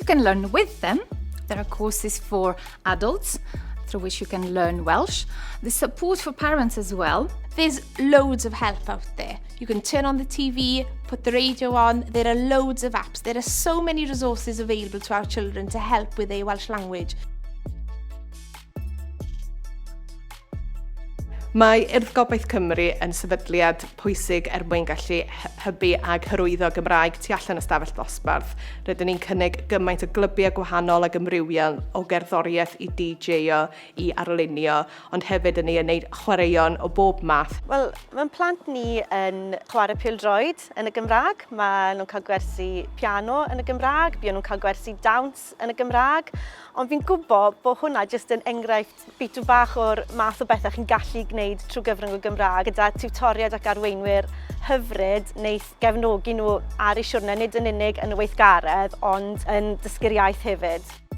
can learn with them. There are courses for adults through which you can learn Welsh. There's support for parents as well. There's loads of help out there. You can turn on the TV, put the radio on. There are loads of apps. There are so many resources available to our children to help with their Welsh language. Mae Urdd Gobaith Cymru yn sefydliad pwysig mwyn gallu hybu ag hyrwyddo Gymraeg tu allan y stafell dosbarth. Rydyn ni'n cynnig gymaint o glybiau gwahanol ag ymrywiol o gerddoriaeth i DJ-o, i arlunio, ond hefyd yn ni yn gwneud chwaraeon o bob math. Wel, mae'n plant ni yn chwarae pêl-droed yn y Gymraeg. Mae nhw'n cael gwersi piano yn y Gymraeg, bydd nhw'n cael gwersi dawns yn y Gymraeg. Ond fi'n gwybod bod hwnna jyst yn enghraifft bitw bach o'r math o bethau chi'n gallu gwneud trwy gyfrwng y Gymraeg gyda tiwtoriad ac arweinwyr hyfryd wneith gefnogi nhw ar eu siwrne nid yn unig yn y weithgaredd ond yn dysgu'r iaith hefyd.